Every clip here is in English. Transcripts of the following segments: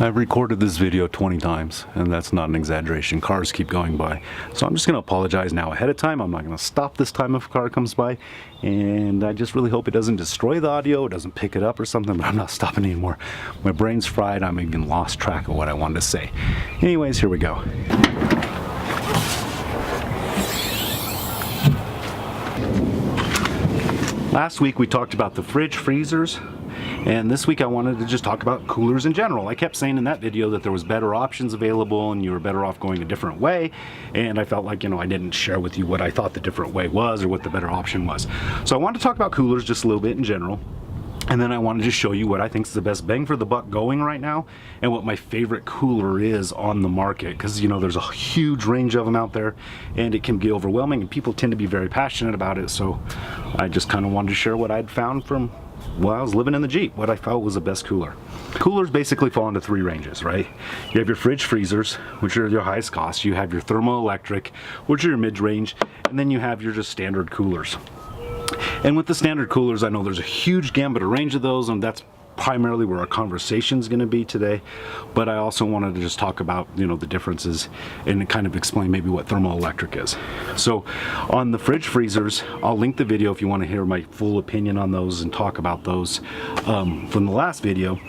I've recorded this video 20 times, and that's not an exaggeration. Cars keep going by. So I'm just going to apologize now ahead of time. I'm not going to stop this time if a car comes by. And I just really hope it doesn't destroy the audio, it doesn't pick it up or something, but I'm not stopping anymore. My brain's fried, I'm even lost track of what I wanted to say. Anyways, here we go. Last week we talked about the fridge freezers. And this week I wanted to just talk about coolers in general. I kept saying in that video that there was better options available and you were better off going a different way. And I felt like, I didn't share with you what I thought the different way was or what the better option was. So I wanted to talk about coolers just a little bit in general. And then I wanted to show you what I think is the best bang for the buck going right now and what my favorite cooler is on the market. Because, there's a huge range of them out there and it can be overwhelming and people tend to be very passionate about it. So I just kind of wanted to share what I'd found from I was living in the Jeep, what I felt was the best cooler. Coolers basically fall into three ranges, right? You have your fridge freezers, which are your highest cost. You have your thermoelectric, which are your mid-range, and then you have your just standard coolers. And with the standard coolers, I know there's a huge gambit of range of those, and that's primarily where our conversation is going to be today. But I also wanted to just talk about the differences and kind of explain maybe what thermoelectric is. So on the fridge freezers, I'll link the video if you want to hear my full opinion on those and talk about those from the last video.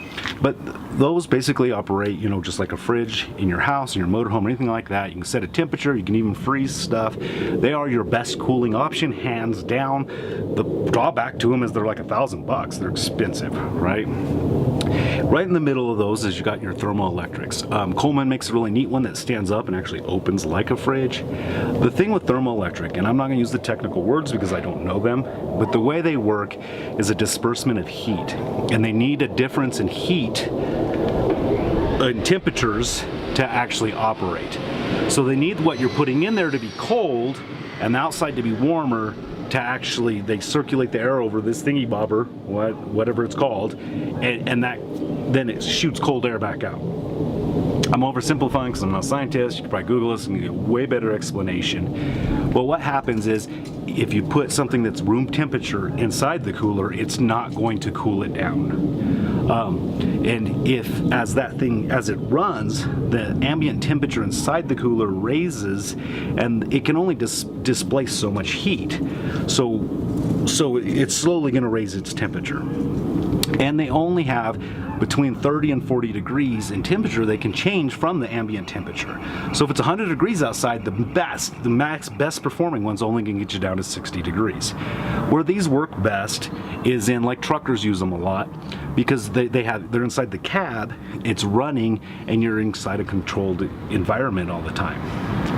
But those basically operate just like a fridge in your house, in your motorhome, or anything like that. You can set a temperature, you can even freeze stuff. They are your best cooling option, hands down. The drawback to them is they're like $1,000. They're expensive, right? Right in the middle of those is you got your thermoelectrics. Coleman makes a really neat one that stands up and actually opens like a fridge. The thing with thermoelectric, and I'm not going to use the technical words because I don't know them, but the way they work is a disbursement of heat, and they need a difference in heat and temperatures to actually operate. So they need what you're putting in there to be cold and the outside to be warmer to actually, they circulate the air over this thingy bobber, whatever it's called, and that then it shoots cold air back out. I'm oversimplifying because I'm not a scientist. You can probably Google this and get a way better explanation. Well, what happens is if you put something that's room temperature inside the cooler, it's not going to cool it down. And if as it runs, the ambient temperature inside the cooler raises, and it can only displace so much heat. So it's slowly going to raise its temperature. And they only have between 30 and 40 degrees in temperature. They can change from the ambient temperature. So if it's 100 degrees outside, the best performing ones only can get you down to 60 degrees. Where these work best is in, like, truckers use them a lot because they're inside the cab, it's running, and you're inside a controlled environment all the time.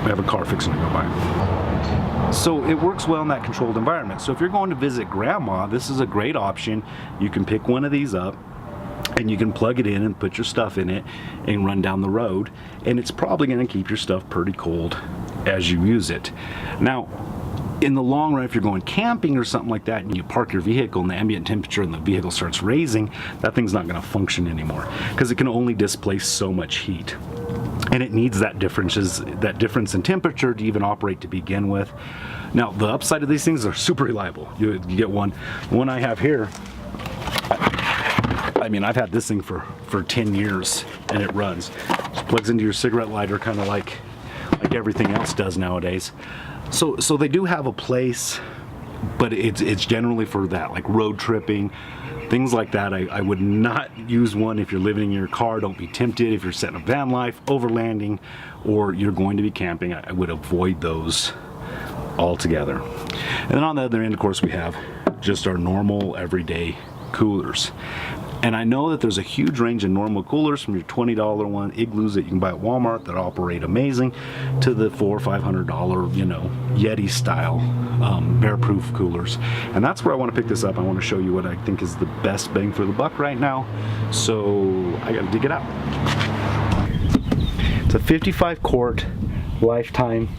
We have a car fixing to go by. So it works well in that controlled environment. So if you're going to visit grandma, this is a great option. You can pick one of these up and you can plug it in and put your stuff in it and run down the road, and it's probably going to keep your stuff pretty cold as you use it. Now, in the long run, if you're going camping or something like that and you park your vehicle and the ambient temperature in the vehicle starts raising, that thing's not going to function anymore because it can only displace so much heat. And it needs that difference in temperature to even operate to begin with. Now, the upside of these things are super reliable. You get one. The one I have here, I mean, I've had this thing for 10 years and it runs. Just plugs into your cigarette lighter, kind of like everything else does nowadays. So they do have a place, but it's generally for that, like road tripping, things like that. I would not use one if you're living in your car. Don't be tempted if you're setting up van life, overlanding, or you're going to be camping. I would avoid those altogether. And then on the other end, of course, we have just our normal everyday coolers. And I know that there's a huge range of normal coolers, from your $20 one igloos that you can buy at Walmart that operate amazing, to the $400 or $500, Yeti style bear-proof coolers. And that's where I want to pick this up. I want to show you what I think is the best bang for the buck right now. So I got to dig it out. It's a 55 quart lifetime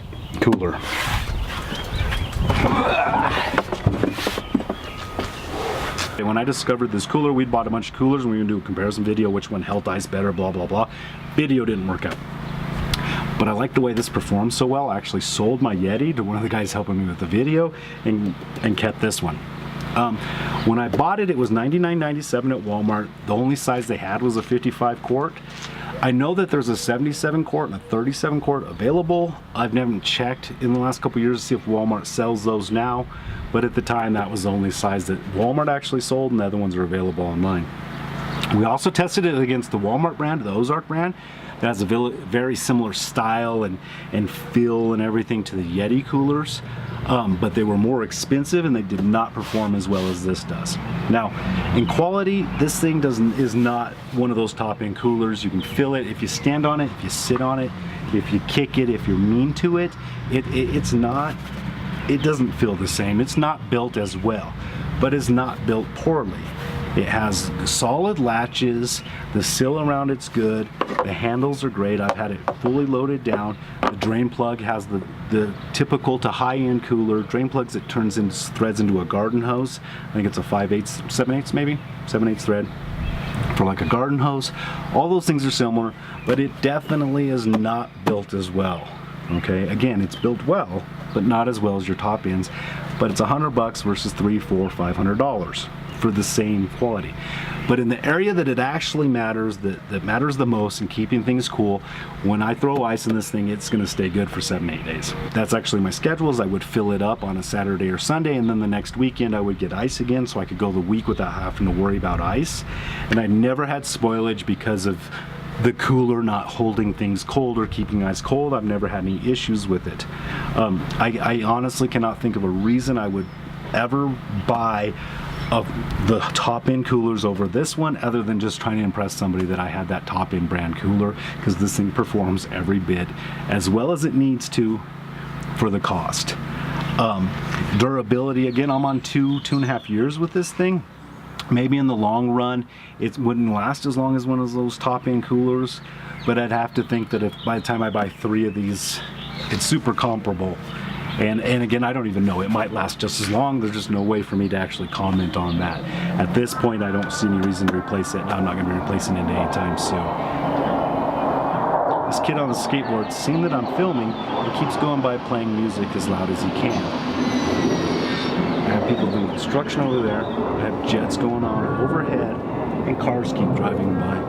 cooler. When I discovered this cooler, we'd bought a bunch of coolers and we were going to do a comparison video, which one held ice better, blah, blah, blah. Video didn't work out. But I like the way this performs so well. I actually sold my Yeti to one of the guys helping me with the video and kept this one. When I bought it, it was $99.97 at Walmart. The only size they had was a 55 quart. I know that there's a 77 quart and a 37 quart available. I've never checked in the last couple years to see if Walmart sells those now, but at the time that was the only size that Walmart actually sold, and the other ones are available online. We also tested it against the Walmart brand, the Ozark brand, that has a very similar style and feel and everything to the Yeti coolers, but they were more expensive and they did not perform as well as this does. Now, in quality, this thing is not one of those top-end coolers. You can feel it if you stand on it, if you sit on it, if you kick it, if you're mean to it. It doesn't feel the same. It's not built as well, but it's not built poorly. It has solid latches, the sill around it's good, the handles are great. I've had it fully loaded down. The drain plug has the typical to high-end cooler drain plugs that threads into a garden hose. I think it's a 5/8, 7/8 maybe? 7/8 thread for like a garden hose. All those things are similar, but it definitely is not built as well. Okay, again, it's built well, but not as well as your top ends. But it's $100 versus $300, $400, $500 for the same quality. But in the area that it actually matters, that matters the most in keeping things cool, when I throw ice in this thing, it's gonna stay good for 7-8 days. That's actually my schedule, is I would fill it up on a Saturday or Sunday, and then the next weekend I would get ice again, so I could go the week without having to worry about ice. And I never had spoilage because of the cooler not holding things cold or keeping ice cold. I've never had any issues with it. I honestly cannot think of a reason I would ever buy of the top-end coolers over this one, other than just trying to impress somebody that I had that top-end brand cooler, because this thing performs every bit as well as it needs to for the cost. Durability, again, I'm on 2.5 years with this thing. Maybe in the long run it wouldn't last as long as one of those top-end coolers, but I'd have to think that if by the time I buy 3 of these, it's super comparable. And again, I don't even know, it might last just as long. There's just no way for me to actually comment on that. At this point, I don't see any reason to replace it. I'm not going to be replacing it anytime soon. This kid on the skateboard, seeing that I'm filming, he keeps going by playing music as loud as he can. I have people doing construction over there. I have jets going on overhead, and cars keep driving by.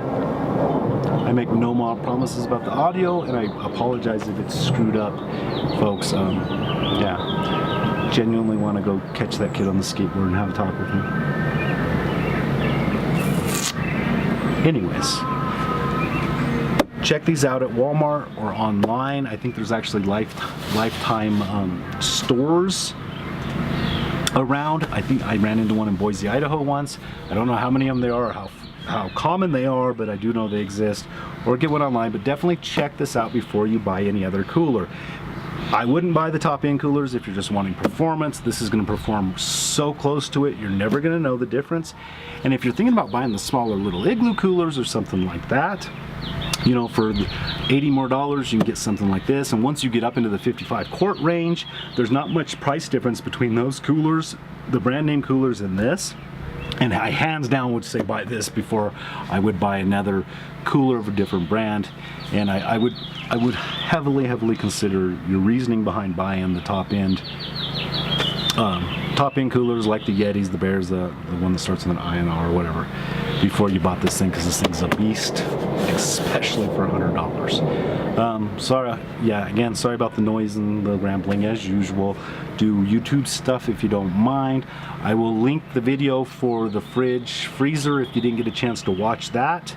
I make no more promises about the audio, and I apologize if it's screwed up, folks. Yeah, genuinely want to go catch that kid on the skateboard and have a talk with him. Anyways, check these out at Walmart or online. I think there's actually lifetime stores around. I think I ran into one in Boise, Idaho once. I don't know how many of them there are, or how common they are, but I do know they exist. Or get one online, but definitely check this out before you buy any other cooler. I wouldn't buy the top-end coolers if you're just wanting performance. This is going to perform so close to it, you're never going to know the difference. And if you're thinking about buying the smaller little igloo coolers or something like that, you know, for $80 more, you can get something like this. And once you get up into the 55 quart range, there's not much price difference between those coolers, the brand name coolers, and this. And I hands down would say buy this before I would buy another cooler of a different brand. And I would heavily consider your reasoning behind buying the top end coolers like the Yetis, the Bears, the one that starts with an INR or whatever, before you bought this thing, because this thing's a beast, especially for $100. Sorry, yeah, again, sorry about the noise and the rambling as usual. Do YouTube stuff if you don't mind. I will link the video for the freezer if you didn't get a chance to watch that.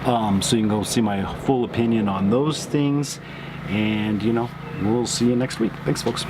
So you can go see my full opinion on those things. And, you know, we'll see you next week. Thanks, folks.